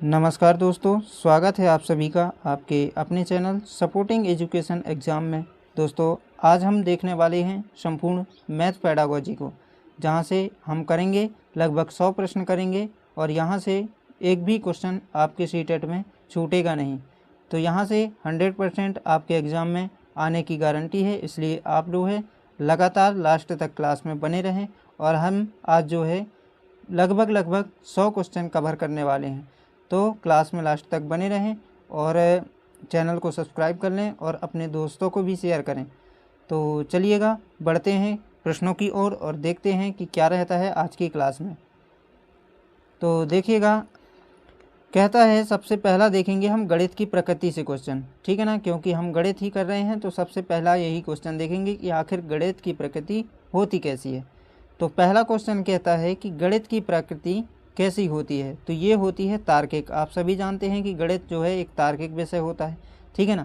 नमस्कार दोस्तों, स्वागत है आप सभी का आपके अपने चैनल सपोर्टिंग एजुकेशन एग्ज़ाम में। दोस्तों, आज हम देखने वाले हैं संपूर्ण मैथ पेडागोजी को, जहां से हम करेंगे लगभग 100 प्रश्न करेंगे और यहां से एक भी क्वेश्चन आपके सीटेट में छूटेगा नहीं। तो यहां से 100% आपके एग्ज़ाम में आने की गारंटी है, इसलिए आप लोग है लगातार लास्ट तक क्लास में बने रहें। और हम आज जो है लगभग 100 क्वेश्चन कवर करने वाले हैं, तो क्लास में लास्ट तक बने रहें और चैनल को सब्सक्राइब कर लें और अपने दोस्तों को भी शेयर करें। तो चलिएगा बढ़ते हैं प्रश्नों की ओर और देखते हैं कि क्या रहता है आज की क्लास में। तो देखिएगा, कहता है सबसे पहला देखेंगे हम गणित की प्रकृति से क्वेश्चन, ठीक है ना, क्योंकि हम गणित ही कर रहे हैं तो सबसे पहला यही क्वेश्चन देखेंगे कि आखिर गणित की प्रकृति होती कैसी है। तो पहला क्वेश्चन कहता है कि गणित की प्रकृति कैसी होती है, तो ये होती है तार्किक। आप सभी जानते हैं कि गणित जो है एक तार्किक विषय होता है, ठीक है ना।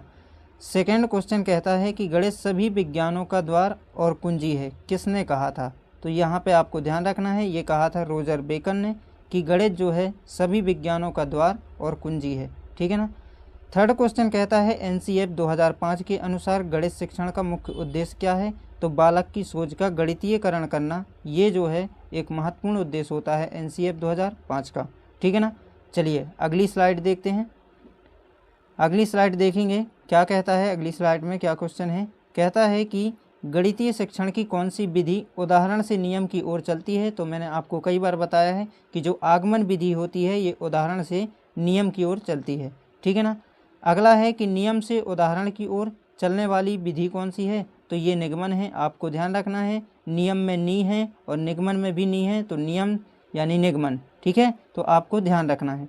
सेकंड क्वेश्चन कहता है कि गणित सभी विज्ञानों का द्वार और कुंजी है, किसने कहा था। तो यहाँ पे आपको ध्यान रखना है, ये कहा था रोजर बेकन ने कि गणित जो है सभी विज्ञानों का द्वार और कुंजी है, ठीक है ना। थर्ड क्वेश्चन कहता है एनसीएफ 2005 के अनुसार गणित शिक्षण का मुख्य उद्देश्य क्या है। तो बालक की सोच का गणितीयकरण करना, ये जो है एक महत्वपूर्ण उद्देश्य होता है एनसीएफ 2005 का, ठीक है ना। चलिए अगली स्लाइड देखते हैं। अगली स्लाइड देखेंगे क्या कहता है। अगली स्लाइड में क्या क्वेश्चन है, कहता है कि गणितीय शिक्षण की कौन सी विधि उदाहरण से नियम की ओर चलती है। तो मैंने आपको कई बार बताया है कि जो आगमन विधि होती है ये उदाहरण से नियम की ओर चलती है, ठीक है ना। अगला है कि नियम से उदाहरण की ओर चलने वाली विधि कौन सी है। तो ये निगमन है। आपको ध्यान रखना है, नियम में नी है और निगमन में भी नी है, तो नियम यानी निगमन, ठीक है, तो आपको ध्यान रखना है।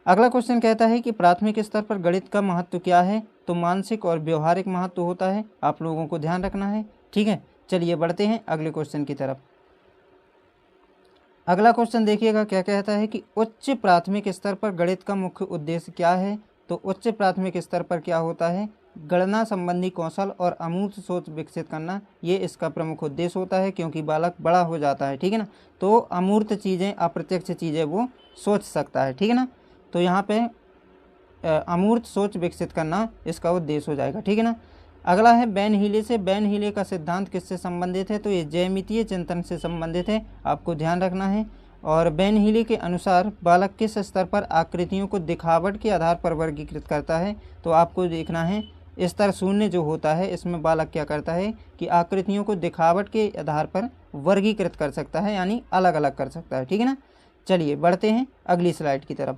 अगला क्वेश्चन कहता है कि प्राथमिक स्तर पर गणित का महत्व क्या है। तो मानसिक और व्यवहारिक महत्व होता है, आप लोगों को ध्यान रखना है, ठीक है। चलिए बढ़ते हैं अगले क्वेश्चन की तरफ। अगला क्वेश्चन देखिएगा क्या कहता है कि उच्च प्राथमिक स्तर पर गणित का मुख्य उद्देश्य क्या है। तो उच्च प्राथमिक स्तर पर क्या होता है, गणना संबंधी कौशल और अमूर्त सोच विकसित करना, ये इसका प्रमुख उद्देश्य होता है, क्योंकि बालक बड़ा हो जाता है, ठीक है ना, तो अमूर्त चीज़ें अप्रत्यक्ष चीज़ें वो सोच सकता है, ठीक है ना। तो यहाँ पे अमूर्त सोच विकसित करना इसका उद्देश्य हो जाएगा, ठीक है ना। अगला है बैन हीले से। बैन हीले का सिद्धांत किससे संबंधित है। तो ये ज्यामितीय चिंतन से संबंधित है, आपको ध्यान रखना है। और बैन हीले के अनुसार बालक किस स्तर पर आकृतियों को दिखावट के आधार पर वर्गीकृत करता है। तो आपको देखना है स्तर 0 जो होता है, इसमें बालक क्या करता है कि आकृतियों को दिखावट के आधार पर वर्गीकृत कर सकता है, यानी अलग अलग कर सकता है, ठीक है ना। चलिए बढ़ते हैं अगली स्लाइड की तरफ।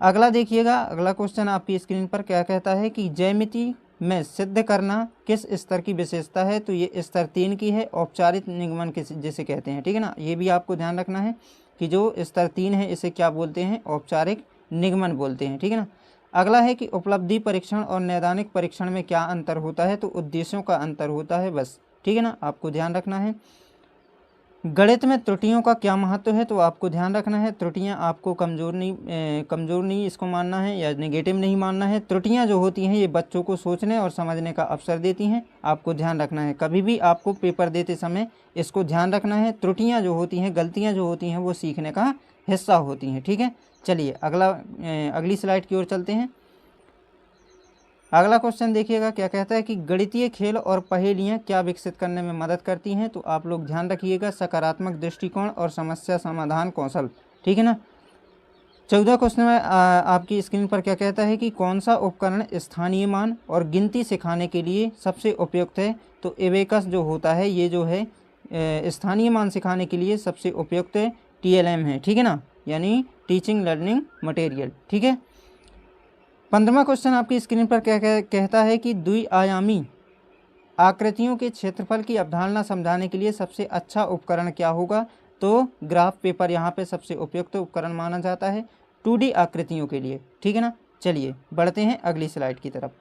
अगला देखिएगा, अगला क्वेश्चन आपकी स्क्रीन पर क्या कहता है कि ज्यामिति में सिद्ध करना किस स्तर की विशेषता है। तो ये स्तर 3 की है, औपचारिक निगमन किस जिसे कहते हैं, ठीक है ना। ये भी आपको ध्यान रखना है कि जो स्तर 3 है इसे क्या बोलते हैं, औपचारिक निगमन बोलते हैं, ठीक है ना। अगला है कि उपलब्धि परीक्षण और नैदानिक परीक्षण में क्या अंतर होता है। तो उद्देश्यों का अंतर होता है बस, ठीक है ना, आपको ध्यान रखना है। गणित में त्रुटियों का क्या महत्व है। तो आपको ध्यान रखना है, त्रुटियां आपको कमज़ोर नहीं इसको मानना है या नेगेटिव नहीं मानना है। त्रुटियां जो होती हैं ये बच्चों को सोचने और समझने का अवसर देती हैं, आपको ध्यान रखना है। कभी भी आपको पेपर देते समय इसको ध्यान रखना है, त्रुटियां जो होती हैं, गलतियां जो होती हैं वो सीखने का हिस्सा होती हैं, ठीक है। चलिए अगली स्लाइड की ओर चलते हैं। अगला क्वेश्चन देखिएगा क्या कहता है कि गणितीय खेल और पहेलियाँ क्या विकसित करने में मदद करती हैं। तो आप लोग ध्यान रखिएगा, सकारात्मक दृष्टिकोण और समस्या समाधान कौशल, ठीक है ना। 14 क्वेश्चन में आपकी स्क्रीन पर क्या कहता है कि कौन सा उपकरण स्थानीय मान और गिनती सिखाने के लिए सबसे उपयुक्त है। तो एबेकस जो होता है ये जो है स्थानीय मान सिखाने के लिए सबसे उपयुक्त TLM है, ठीक है ना, यानी टीचिंग लर्निंग मटेरियल, ठीक है। 15वां क्वेश्चन आपकी स्क्रीन पर क्या कहता है कि द्विआयामी आकृतियों के क्षेत्रफल की अवधारणा समझाने के लिए सबसे अच्छा उपकरण क्या होगा। तो ग्राफ पेपर यहाँ पे सबसे उपयुक्त उपकरण माना जाता है 2D आकृतियों के लिए, ठीक है ना। चलिए बढ़ते हैं अगली स्लाइड की तरफ।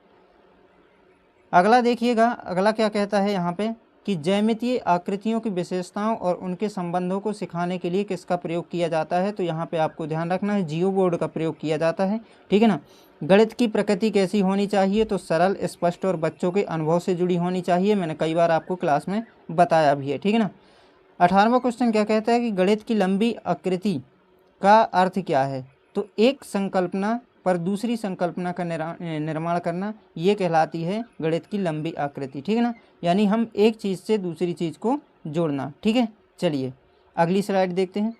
अगला देखिएगा, अगला क्या कहता है यहाँ पे कि ज्यामितीय आकृतियों की विशेषताओं और उनके संबंधों को सिखाने के लिए किसका प्रयोग किया जाता है। तो यहाँ पे आपको ध्यान रखना है, जियो बोर्ड का प्रयोग किया जाता है, ठीक है ना। गणित की प्रकृति कैसी होनी चाहिए। तो सरल, स्पष्ट और बच्चों के अनुभव से जुड़ी होनी चाहिए। मैंने कई बार आपको क्लास में बताया भी है, ठीक है ना। 18वां क्वेश्चन क्या कहता है कि गणित की लंबी आकृति का अर्थ क्या है। तो एक संकल्पना पर दूसरी संकल्पना का निर्माण करना, ये कहलाती है गणित की लंबी आकृति। ठीक है ना, यानी हम एक चीज़ से दूसरी चीज़ को जोड़ना। ठीक है, चलिए अगली स्लाइड देखते हैं।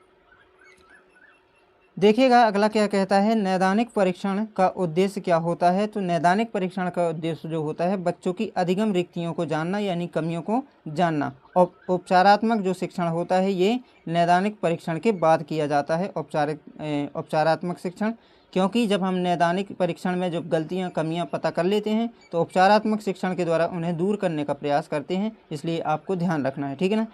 देखिएगा अगला क्या कहता है, नैदानिक परीक्षण का उद्देश्य क्या होता है। तो नैदानिक परीक्षण का उद्देश्य जो होता है बच्चों की अधिगम रिक्तियों को जानना, यानी कमियों को जानना। और उपचारात्मक जो शिक्षण होता है ये नैदानिक परीक्षण के बाद किया जाता है, उपचारात्मक शिक्षण। क्योंकि जब हम नैदानिक परीक्षण में जब गलतियां कमियां पता कर लेते हैं तो उपचारात्मक शिक्षण के द्वारा उन्हें दूर करने का प्रयास करते हैं, इसलिए आपको ध्यान रखना है। ठीक है ना।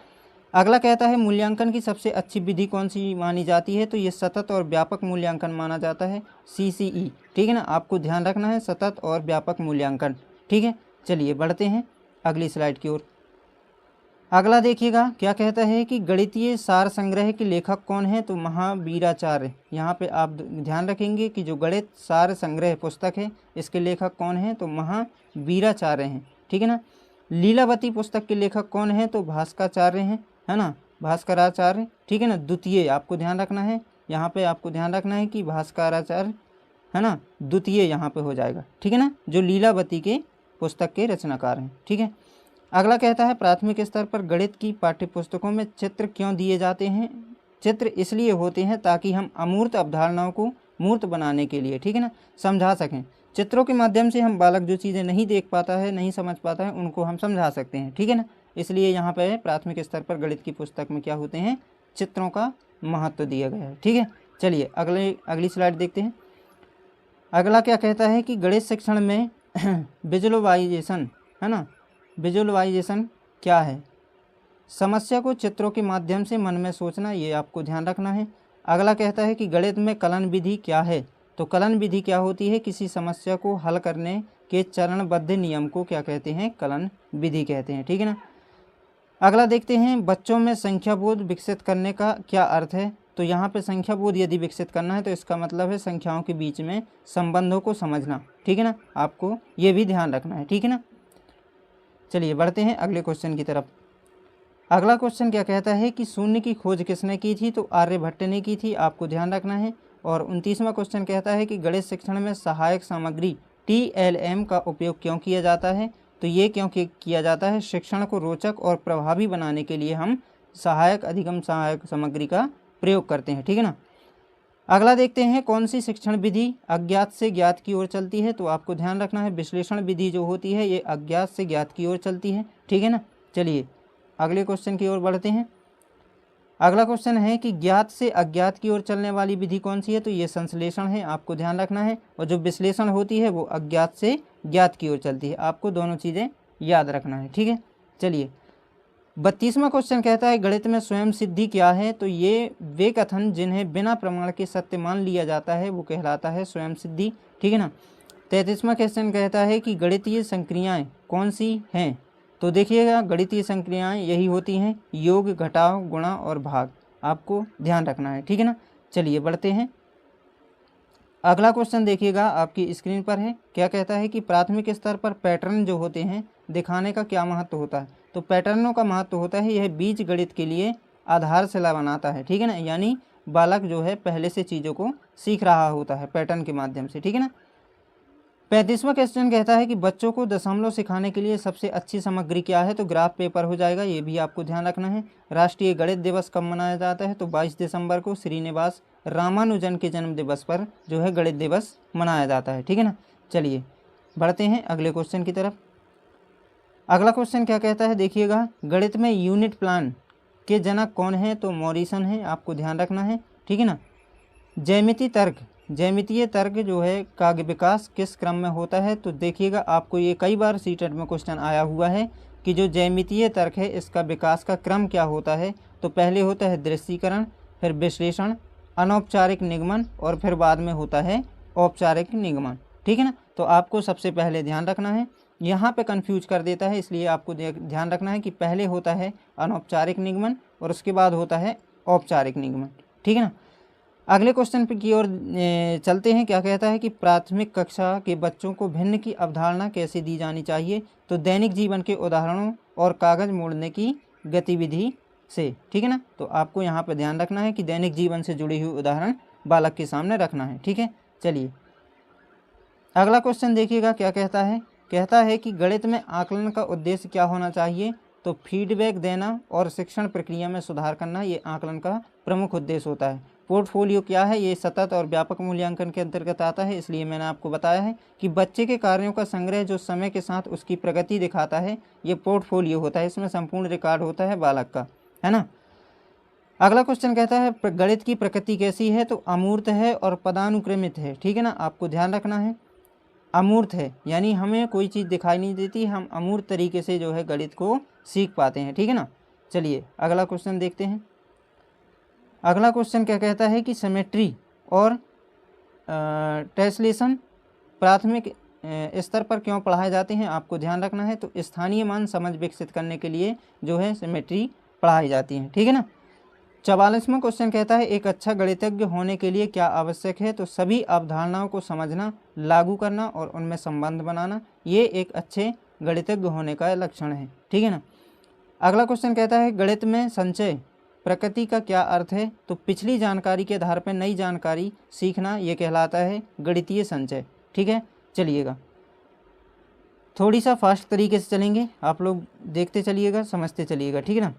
अगला कहता है मूल्यांकन की सबसे अच्छी विधि कौन सी मानी जाती है। तो ये सतत और व्यापक मूल्यांकन माना जाता है, CCE। ठीक है ना, आपको ध्यान रखना है सतत और व्यापक मूल्यांकन। ठीक है, चलिए बढ़ते हैं अगली स्लाइड की ओर। अगला देखिएगा क्या कहता है कि गणितीय सार संग्रह के लेखक कौन है। तो महावीराचार्य। यहाँ पे आप ध्यान रखेंगे कि जो गणित सार संग्रह पुस्तक है इसके लेखक कौन है, तो महावीराचार्य हैं। ठीक है ना। लीलावती पुस्तक के लेखक कौन है, तो भास्कराचार्य हैं, है ना, भास्कराचार्य। ठीक है ना, द्वितीय आपको ध्यान रखना है, यहाँ पे आपको ध्यान रखना है कि भास्कराचार्य, है ना, द्वितीय यहाँ पे हो जाएगा। ठीक है ना, जो लीलावती के पुस्तक के रचनाकार हैं। ठीक है। अगला कहता है प्राथमिक स्तर पर गणित की पाठ्यपुस्तकों में चित्र क्यों दिए जाते हैं। चित्र इसलिए होते हैं ताकि हम अमूर्त अवधारणाओं को मूर्त बनाने के लिए, ठीक है ना, समझा सकें। चित्रों के माध्यम से हम बालक जो चीज़ें नहीं देख पाता है, नहीं समझ पाता है, उनको हम समझा सकते हैं। ठीक है ना, इसलिए यहाँ पे प्राथमिक स्तर पर गणित की पुस्तक में क्या होते हैं, चित्रों का महत्व दिया गया है। ठीक है, चलिए अगली स्लाइड देखते हैं। अगला क्या कहता है कि गणित शिक्षण में विजुअलाइजेशन, है ना, विजुअलाइजेशन क्या है। समस्या को चित्रों के माध्यम से मन में सोचना, ये आपको ध्यान रखना है। अगला कहता है कि गणित में कलन विधि क्या है। तो कलन विधि क्या होती है, किसी समस्या को हल करने के चरणबद्ध नियम को क्या कहते हैं, कलन विधि कहते हैं। ठीक है ना। अगला देखते हैं बच्चों में संख्या बोध विकसित करने का क्या अर्थ है। तो यहाँ पे संख्या बोध यदि विकसित करना है तो इसका मतलब है संख्याओं के बीच में संबंधों को समझना। ठीक है ना, आपको ये भी ध्यान रखना है। ठीक है ना, चलिए बढ़ते हैं अगले क्वेश्चन की तरफ। अगला क्वेश्चन क्या कहता है कि शून्य की खोज किसने की थी। तो आर्यभट्ट ने की थी, आपको ध्यान रखना है। और 29वां क्वेश्चन कहता है कि गणित शिक्षण में सहायक सामग्री TLM का उपयोग क्यों किया जाता है। तो ये क्यों किया जाता है, शिक्षण को रोचक और प्रभावी बनाने के लिए हम अधिगम सहायक सामग्री का प्रयोग करते हैं। ठीक है ना। अगला देखते हैं कौन सी शिक्षण विधि अज्ञात से ज्ञात की ओर चलती है। तो आपको ध्यान रखना है विश्लेषण विधि जो होती है ये अज्ञात से ज्ञात की ओर चलती है। ठीक है ना, चलिए अगले क्वेश्चन की ओर बढ़ते हैं। अगला क्वेश्चन है कि ज्ञात से अज्ञात की ओर चलने वाली विधि कौन सी है। तो ये संश्लेषण है, आपको ध्यान रखना है। और जो विश्लेषण होती है वो अज्ञात से ज्ञात की ओर चलती है, आपको दोनों चीज़ें याद रखना है। ठीक है, चलिए 32वां क्वेश्चन कहता है गणित में स्वयं सिद्धि क्या है। तो ये वे कथन जिन्हें बिना प्रमाण के सत्य मान लिया जाता है वो कहलाता है स्वयं सिद्धि। ठीक है ना। 33वां क्वेश्चन कहता है कि गणितीय संक्रियाएं कौन सी हैं। तो देखिएगा गणितीय संक्रियाएं यही होती हैं योग, घटाव, गुणा और भाग, आपको ध्यान रखना है। ठीक है ना, चलिए बढ़ते हैं। अगला क्वेश्चन देखिएगा आपकी स्क्रीन पर है, क्या कहता है कि प्राथमिक स्तर पर पैटर्न जो होते हैं दिखाने का क्या महत्व होता है। तो पैटर्नों का महत्व होता है यह बीज गणित के लिए आधारशिला बनाता है। ठीक है ना, यानी बालक जो है पहले से चीज़ों को सीख रहा होता है पैटर्न के माध्यम से। ठीक है ना। 35वां क्वेश्चन कहता है कि बच्चों को दशमलव सिखाने के लिए सबसे अच्छी सामग्री क्या है। तो ग्राफ पेपर हो जाएगा, ये भी आपको ध्यान रखना है। राष्ट्रीय गणित दिवस कब मनाया जाता है। तो 22 दिसंबर को श्रीनिवास रामानुजन के जन्म दिवस पर जो है गणित दिवस मनाया जाता है। ठीक है ना, चलिए बढ़ते हैं अगले क्वेश्चन की तरफ। अगला क्वेश्चन क्या कहता है देखिएगा, गणित में यूनिट प्लान के जनक कौन है। तो मॉरिसन है, आपको ध्यान रखना है। ठीक है ना। ज्यामितीय तर्क जो है का विकास किस क्रम में होता है। तो देखिएगा आपको ये कई बार सीटेट में क्वेश्चन आया हुआ है कि जो ज्यामितीय तर्क है इसका विकास का क्रम क्या होता है। तो पहले होता है दृश्यीकरण, फिर विश्लेषण, अनौपचारिक निगमन और फिर बाद में होता है औपचारिक निगमन। ठीक है ना, तो आपको सबसे पहले ध्यान रखना है, यहाँ पे कंफ्यूज कर देता है, इसलिए आपको ध्यान रखना है कि पहले होता है अनौपचारिक निगमन और उसके बाद होता है औपचारिक निगमन। ठीक है ना। अगले क्वेश्चन की ओर चलते हैं, क्या कहता है कि प्राथमिक कक्षा के बच्चों को भिन्न की अवधारणा कैसे दी जानी चाहिए। तो दैनिक जीवन के उदाहरणों और कागज मोड़ने की गतिविधि से। ठीक है ना, तो आपको यहाँ पर ध्यान रखना है कि दैनिक जीवन से जुड़ी हुई उदाहरण बालक के सामने रखना है। ठीक है, चलिए अगला क्वेश्चन देखिएगा क्या कहता है। कहता है कि गणित में आकलन का उद्देश्य क्या होना चाहिए। तो फीडबैक देना और शिक्षण प्रक्रिया में सुधार करना ये आकलन का प्रमुख उद्देश्य होता है। पोर्टफोलियो क्या है, ये सतत और व्यापक मूल्यांकन के अंतर्गत आता है, इसलिए मैंने आपको बताया है कि बच्चे के कार्यों का संग्रह जो समय के साथ उसकी प्रगति दिखाता है, ये पोर्टफोलियो होता है। इसमें संपूर्ण रिकॉर्ड होता है बालक का, है ना। अगला क्वेश्चन कहता है गणित की प्रकृति कैसी है। तो अमूर्त है और पदानुक्रमित है। ठीक है ना, आपको ध्यान रखना है। अमूर्त है यानी हमें कोई चीज़ दिखाई नहीं देती, हम अमूर्त तरीके से जो है गणित को सीख पाते हैं। ठीक है ना, चलिए अगला क्वेश्चन देखते हैं। अगला क्वेश्चन क्या कहता है कि सिमेट्री और टेसलेशन प्राथमिक स्तर पर क्यों पढ़ाए जाते हैं, आपको ध्यान रखना है। तो स्थानीय मान समझ विकसित करने के लिए जो है सिमेट्री पढ़ाई जाती है। ठीक है ना। 44वां क्वेश्चन कहता है एक अच्छा गणितज्ञ होने के लिए क्या आवश्यक है। तो सभी अवधारणाओं को समझना, लागू करना और उनमें संबंध बनाना, ये एक अच्छे गणितज्ञ होने का लक्षण है। ठीक है ना। अगला क्वेश्चन कहता है गणित में संचय प्रकृति का क्या अर्थ है। तो पिछली जानकारी के आधार पर नई जानकारी सीखना, ये कहलाता है गणितीय संचय। ठीक है, चलिएगा थोड़ी सा फास्ट तरीके से चलेंगे, आप लोग देखते चलिएगा, समझते चलिएगा। ठीक है ना।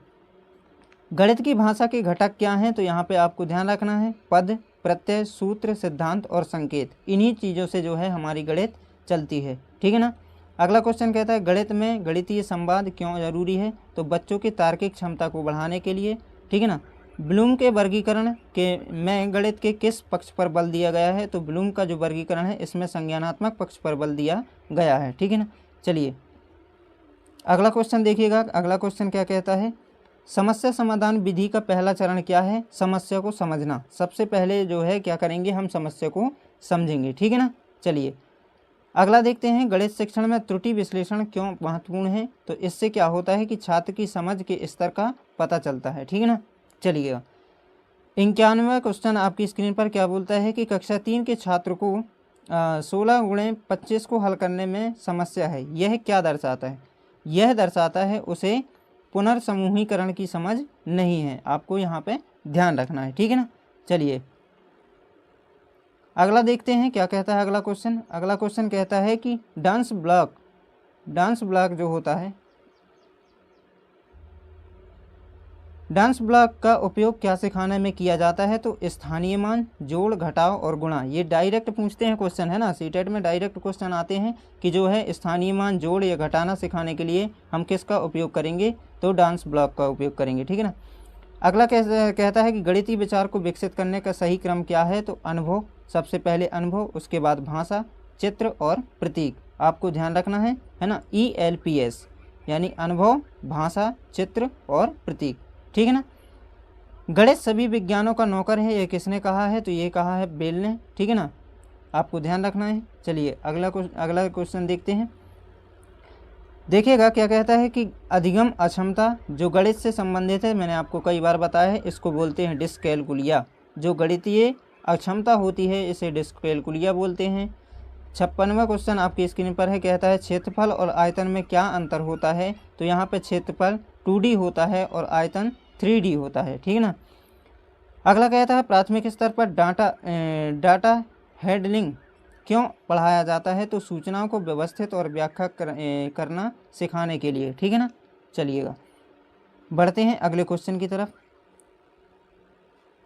गणित की भाषा के घटक क्या हैं। तो यहाँ पे आपको ध्यान रखना है पद, प्रत्यय, सूत्र, सिद्धांत और संकेत, इन्हीं चीज़ों से जो है हमारी गणित चलती है। ठीक है ना। अगला क्वेश्चन कहता है गणित में गणितीय संवाद क्यों जरूरी है। तो बच्चों की तार्किक क्षमता को बढ़ाने के लिए। ठीक है ना। ब्लूम के वर्गीकरण के में गणित के किस पक्ष पर बल दिया गया है। तो ब्लूम का जो वर्गीकरण है इसमें संज्ञानात्मक पक्ष पर बल दिया गया है। ठीक है ना। चलिए अगला क्वेश्चन देखिएगा। अगला क्वेश्चन क्या कहता है समस्या समाधान विधि का पहला चरण क्या है। समस्या को समझना, सबसे पहले जो है क्या करेंगे, हम समस्या को समझेंगे। ठीक है ना। चलिए अगला देखते हैं गणित शिक्षण में त्रुटि विश्लेषण क्यों महत्वपूर्ण है। तो इससे क्या होता है कि छात्र की समझ के स्तर का पता चलता है। ठीक है ना। चलिएगा 91वां क्वेश्चन आपकी स्क्रीन पर क्या बोलता है कि कक्षा 3 के छात्र को 16 × 25 को हल करने में समस्या है, यह क्या दर्शाता है। यह दर्शाता है उसे पुनर्समूहीकरण की समझ नहीं है, आपको यहाँ पे ध्यान रखना है। ठीक है ना। चलिए अगला देखते हैं क्या कहता है अगला क्वेश्चन। अगला क्वेश्चन कहता है कि डांस ब्लॉक जो होता है, डांस ब्लॉक का उपयोग क्या सिखाने में किया जाता है। तो स्थानीय मान, जोड़, घटाव और गुणा, ये डायरेक्ट पूछते हैं क्वेश्चन, है ना। सीटेट में डायरेक्ट क्वेश्चन आते हैं कि जो है स्थानीय मान, जोड़ या घटाना सिखाने के लिए हम किसका उपयोग करेंगे। तो डांस ब्लॉक का उपयोग करेंगे। ठीक है ना। अगला कहता है कि गणितीय विचार को विकसित करने का सही क्रम क्या है। तो अनुभव, सबसे पहले अनुभव, उसके बाद भाषा, चित्र और प्रतीक, आपको ध्यान रखना है ना। ELPS यानी अनुभव, भाषा, चित्र और प्रतीक। ठीक है ना। गणित सभी विज्ञानों का नौकर है, ये किसने कहा है। तो ये कहा है बेल ने। ठीक है ना, आपको ध्यान रखना है। चलिए अगला क्वेश्चन देखते हैं। देखिएगा क्या कहता है कि अधिगम अक्षमता जो गणित से संबंधित है, मैंने आपको कई बार बताया है, इसको बोलते हैं डिस्कैलकुलिया। जो गणितीय अक्षमता होती है इसे डिस्कैलकुलिया बोलते हैं। 56वां क्वेश्चन आपकी स्क्रीन पर है, कहता है क्षेत्रफल और आयतन में क्या अंतर होता है। तो यहाँ पे क्षेत्रफल 2D होता है और आयतन 3D होता है। ठीक है ना। अगला कहता है प्राथमिक स्तर पर डाटा हैंडलिंग क्यों पढ़ाया जाता है। तो सूचनाओं को व्यवस्थित और व्याख्या करना सिखाने के लिए। ठीक है ना। चलिएगा बढ़ते हैं अगले क्वेश्चन की तरफ।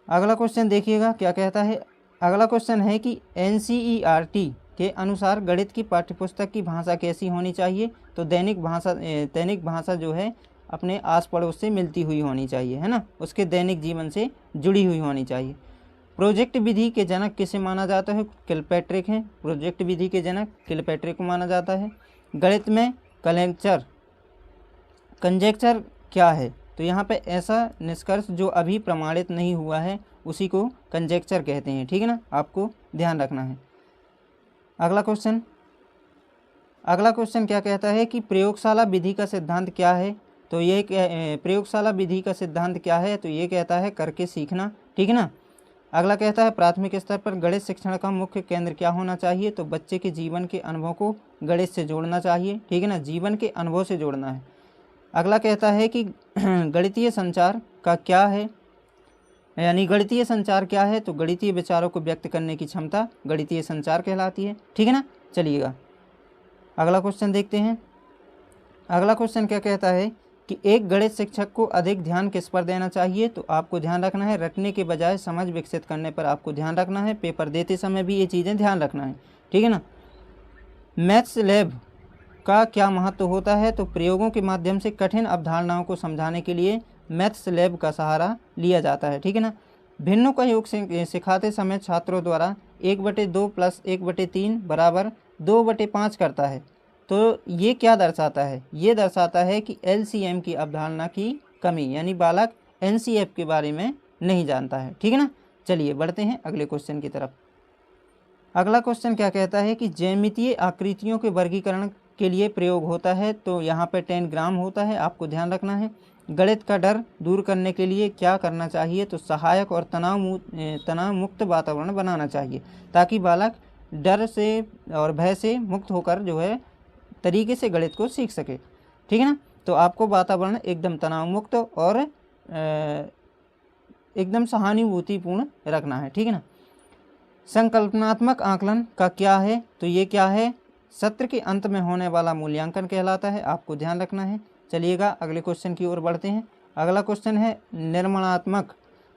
अगला क्वेश्चन देखिएगा क्या कहता है। अगला क्वेश्चन है कि NCERT के अनुसार गणित की पाठ्यपुस्तक की भाषा कैसी होनी चाहिए। तो दैनिक भाषा जो है अपने आस पड़ोस से मिलती हुई होनी चाहिए, है ना, उसके दैनिक जीवन से जुड़ी हुई होनी चाहिए। प्रोजेक्ट विधि के जनक किसे माना जाता है। किलपैट्रिक हैं, प्रोजेक्ट विधि के जनक किलपैट्रिक को माना जाता है। गणित में कंजेक्चर क्या है। तो यहाँ पे ऐसा निष्कर्ष जो अभी प्रमाणित नहीं हुआ है उसी को कंजेक्चर कहते हैं। ठीक है ना, आपको ध्यान रखना है। अगला क्वेश्चन क्या कहता है कि प्रयोगशाला विधि का सिद्धांत क्या है। तो ये प्रयोगशाला विधि का सिद्धांत क्या है। तो ये कहता है करके सीखना। ठीक है ना। अगला कहता है प्राथमिक स्तर पर गणित शिक्षण का मुख्य केंद्र क्या होना चाहिए। तो बच्चे के जीवन के अनुभव को गणित से जोड़ना चाहिए। ठीक है ना, जीवन के अनुभव से जोड़ना है। अगला कहता है कि गणितीय संचार का क्या है। यानी गणितीय संचार क्या है, तो गणितीय विचारों को व्यक्त करने की क्षमता गणितीय संचार कहलाती है। ठीक है ना। चलिएगा अगला क्वेश्चन देखते हैं। अगला क्वेश्चन क्या कहता है कि एक गणित शिक्षक को अधिक ध्यान किस पर देना चाहिए, तो आपको ध्यान रखना है रटने के बजाय समझ विकसित करने पर आपको ध्यान रखना है। पेपर देते समय भी ये चीज़ें ध्यान रखना है। ठीक है ना। मैथ्स लैब का क्या महत्व होता है, तो प्रयोगों के माध्यम से कठिन अवधारणाओं को समझाने के लिए मैथ्स लैब का सहारा लिया जाता है। ठीक है ना। भिन्नों का योग सिखाते समय छात्रों द्वारा 1/2 + 1/3 = 2/5 करता है। तो ये क्या दर्शाता है, ये दर्शाता है कि एलसीएम की अवधारणा की कमी, यानी बालक एनसीएफ के बारे में नहीं जानता है। ठीक है ना। चलिए बढ़ते हैं अगले क्वेश्चन की तरफ। अगला क्वेश्चन क्या कहता है कि ज्यामितीय आकृतियों के वर्गीकरण के लिए प्रयोग होता है, तो यहाँ पे 10 ग्राम होता है, आपको ध्यान रखना है। गणित का डर दूर करने के लिए क्या करना चाहिए, तो सहायक और तनाव मुक्त वातावरण बनाना चाहिए, ताकि बालक डर से और भय से मुक्त होकर जो है तरीके से गणित को सीख सके। ठीक है ना। तो आपको वातावरण एकदम तनाव मुक्त और एकदम सहानुभूतिपूर्ण रखना है। ठीक है ना। संकल्पनात्मक आकलन का क्या है, तो ये क्या है, सत्र के अंत में होने वाला मूल्यांकन कहलाता है, आपको ध्यान रखना है। चलिएगा अगले क्वेश्चन की ओर बढ़ते हैं। अगला क्वेश्चन है निर्माणात्मक,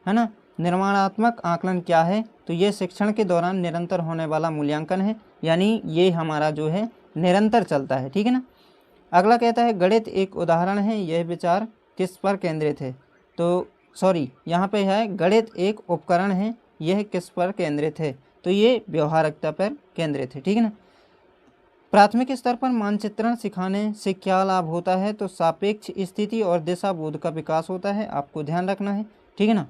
है ना। निर्माणात्मक आकलन क्या है, तो ये शिक्षण के दौरान निरंतर होने वाला मूल्यांकन है, यानी ये हमारा जो है निरंतर चलता है। ठीक है ना। अगला कहता है गणित एक उदाहरण है, यह विचार किस पर केंद्रित है, तो सॉरी यहाँ पे है गणित एक उपकरण है, यह किस पर केंद्रित है, तो ये व्यवहारिकता पर केंद्रित है। ठीक है ना। प्राथमिक स्तर पर मानचित्रण सिखाने से क्या लाभ होता है, तो सापेक्ष स्थिति और दिशा बोध का विकास होता है, आपको ध्यान रखना है। ठीक है ना।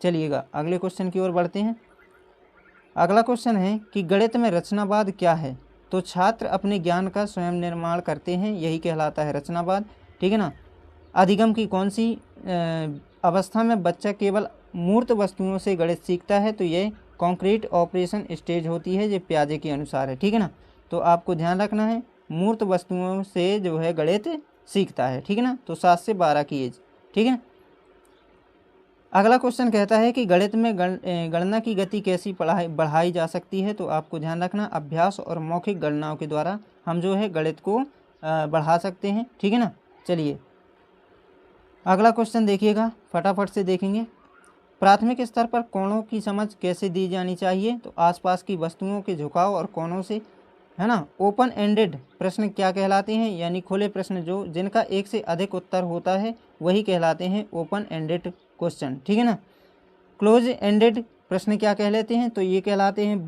चलिएगा अगले क्वेश्चन की ओर बढ़ते हैं। अगला क्वेश्चन है कि गणित में रचनावाद क्या है, तो छात्र अपने ज्ञान का स्वयं निर्माण करते हैं, यही कहलाता है रचनावाद। ठीक है ना। अधिगम की कौन सी अवस्था में बच्चा केवल मूर्त वस्तुओं से गणित सीखता है, तो ये कॉन्क्रीट ऑपरेशन स्टेज होती है, ये पियाजे के अनुसार है। ठीक है ना। तो आपको ध्यान रखना है मूर्त वस्तुओं से जो है गणित सीखता है। ठीक है ना। तो 7 से 12 की एज। ठीक है। अगला क्वेश्चन कहता है कि गणित में गणना की गति कैसी बढ़ाई जा सकती है, तो आपको ध्यान रखना अभ्यास और मौखिक गणनाओं के द्वारा हम जो है गणित को बढ़ा सकते हैं। ठीक है ना। चलिए अगला क्वेश्चन देखिएगा, फटाफट से देखेंगे। प्राथमिक स्तर पर कोणों की समझ कैसे दी जानी चाहिए, तो आसपास की वस्तुओं के झुकाव और कोणों से, है ना। ओपन एंडेड प्रश्न क्या कहलाते हैं, यानी खुले प्रश्न जो जिनका एक से अधिक उत्तर होता है वही कहलाते हैं ओपन एंडेड क्वेश्चन। ठीक है ना। क्लोज एंडेड प्रश्न क्या कहलाते हैं, तो ये कहलाते हैं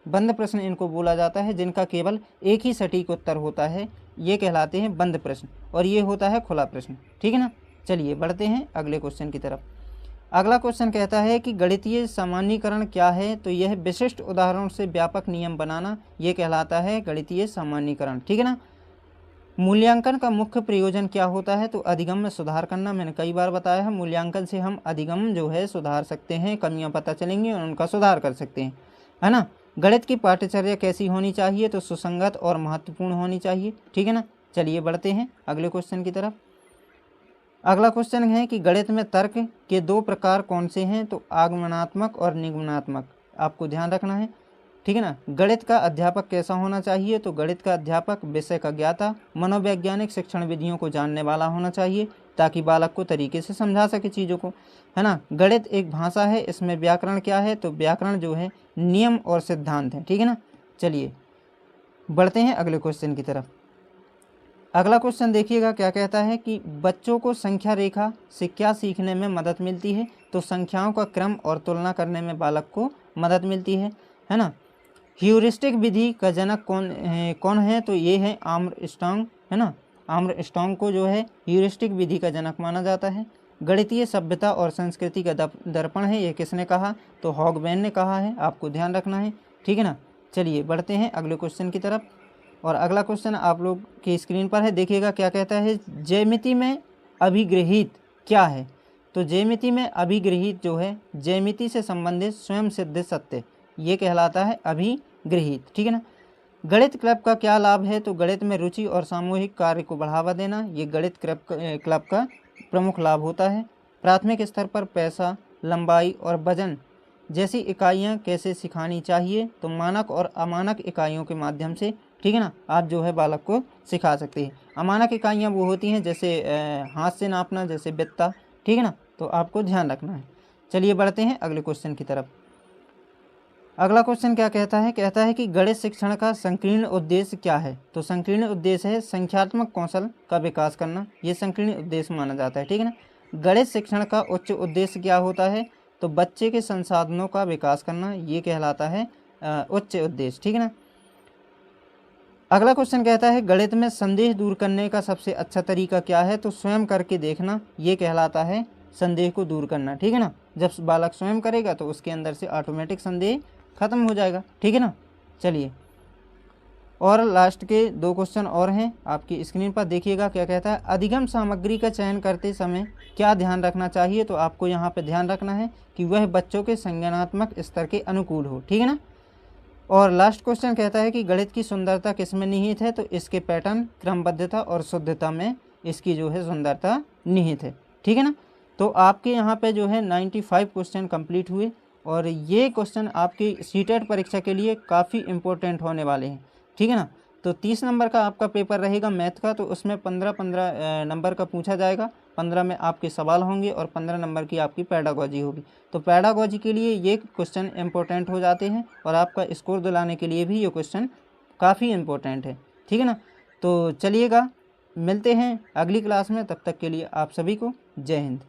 बंद प्रश्न इनको बोला जाता है, जिनका केवल एक ही सटीक उत्तर होता है, ये कहलाते हैं बंद प्रश्न, और ये होता है खुला प्रश्न। ठीक है ना। चलिए बढ़ते हैं अगले क्वेश्चन की तरफ। अगला क्वेश्चन कहता है कि गणितीय सामान्यीकरण क्या है, तो यह विशिष्ट उदाहरणों से व्यापक नियम बनाना, ये कहलाता है गणितीय सामान्यीकरण। ठीक है ना। मूल्यांकन का मुख्य प्रयोजन क्या होता है, तो अधिगम में सुधार करना, मैंने कई बार बताया है मूल्यांकन से हम अधिगम जो है सुधार सकते हैं, कमियां पता चलेंगी और उनका सुधार कर सकते हैं, है ना। गणित की पाठ्यचर्या कैसी होनी चाहिए, तो सुसंगत और महत्वपूर्ण होनी चाहिए। ठीक है ना। चलिए बढ़ते हैं अगले क्वेश्चन की तरफ। अगला क्वेश्चन है कि गणित में तर्क के 2 प्रकार कौन से हैं, तो आगमनात्मक और निगमनात्मक, आपको ध्यान रखना है। ठीक है ना। गणित का अध्यापक कैसा होना चाहिए, तो गणित का अध्यापक विषय का ज्ञाता, मनोवैज्ञानिक शिक्षण विधियों को जानने वाला होना चाहिए, ताकि बालक को तरीके से समझा सके चीज़ों को, है ना। गणित एक भाषा है, इसमें व्याकरण क्या है, तो व्याकरण जो है नियम और सिद्धांत है। ठीक है ना। चलिए बढ़ते हैं अगले क्वेश्चन की तरफ। अगला क्वेश्चन देखिएगा क्या कहता है कि बच्चों को संख्या रेखा से क्या सीखने में मदद मिलती है, तो संख्याओं का क्रम और तुलना करने में बालक को मदद मिलती है ना। ह्यूरिस्टिक विधि का जनक कौन है, तो ये है आर्मस्ट्रांग, है ना। आर्मस्ट्रांग को जो है ह्यूरिस्टिक विधि का जनक माना जाता है। गणितीय सभ्यता और संस्कृति का दर्पण है, ये किसने कहा, तो हॉगबेन ने कहा है, आपको ध्यान रखना है। ठीक है ना। चलिए बढ़ते हैं अगले क्वेश्चन की तरफ। और अगला क्वेश्चन आप लोग की स्क्रीन पर है, देखिएगा क्या कहता है। ज्यामिति में अभिगृहित क्या है, तो ज्यामिति में अभिगृहित जो है ज्यामिति से संबंधित स्वयं सिद्ध सत्य, ये कहलाता है अभिगृहित। ठीक है ना। गणित क्लब का क्या लाभ है, तो गणित में रुचि और सामूहिक कार्य को बढ़ावा देना, ये गणित क्लब का प्रमुख लाभ होता है। प्राथमिक स्तर पर पैसा, लंबाई और वजन जैसी इकाइयाँ कैसे सिखानी चाहिए, तो मानक और अमानक इकाइयों के माध्यम से, ठीक है ना, आप जो है बालक को सिखा सकते हैं। अमानक इकाइयाँ वो होती हैं जैसे हाथ से नापना, जैसे बित्ता, ठीक है ना, तो आपको ध्यान रखना है। चलिए बढ़ते हैं अगले क्वेश्चन की तरफ। अगला क्वेश्चन क्या कहता है? कहता है कि गणित शिक्षण का संकीर्ण उद्देश्य क्या है? तो संकीर्ण उद्देश्य है संख्यात्मक कौशल का विकास करना, ये संकीर्ण उद्देश्य माना जाता है, ठीक है ना। गणित शिक्षण का उच्च उद्देश्य क्या होता है? तो बच्चे के संसाधनों का विकास करना, ये कहलाता है उच्च उद्देश्य, ठीक है ना। अगला क्वेश्चन कहता है गणित में संदेह दूर करने का सबसे अच्छा तरीका क्या है? तो स्वयं करके देखना, ये कहलाता है संदेह को दूर करना, ठीक है ना। जब बालक स्वयं करेगा तो उसके अंदर से ऑटोमेटिक संदेह खत्म हो जाएगा, ठीक है ना। चलिए और लास्ट के 2 क्वेश्चन और हैं, आपकी स्क्रीन पर देखिएगा क्या कहता है। अधिगम सामग्री का चयन करते समय क्या ध्यान रखना चाहिए? तो आपको यहाँ पे ध्यान रखना है कि वह बच्चों के संज्ञानात्मक स्तर के अनुकूल हो, ठीक है ना। और लास्ट क्वेश्चन कहता है कि गणित की सुंदरता किसमें निहित है? तो इसके पैटर्न, क्रमबद्धता और शुद्धता में इसकी जो है सुंदरता निहित है, ठीक है ना। तो आपके यहाँ पे जो है 95 क्वेश्चन कंप्लीट हुए और ये क्वेश्चन आपकी सीटेट परीक्षा के लिए काफ़ी इम्पोर्टेंट होने वाले हैं, ठीक है ना। तो 30 नंबर का आपका पेपर रहेगा मैथ का, तो उसमें 15-15 नंबर का पूछा जाएगा, 15 में आपके सवाल होंगे और 15 नंबर की आपकी पैडागोजी होगी। तो पैडागोजी के लिए ये क्वेश्चन इंपॉर्टेंट हो जाते हैं और आपका स्कोर दिलाने के लिए भी ये क्वेश्चन काफ़ी इम्पोर्टेंट है, ठीक है ना। तो चलिएगा मिलते हैं अगली क्लास में, तब तक के लिए आप सभी को जय हिंद।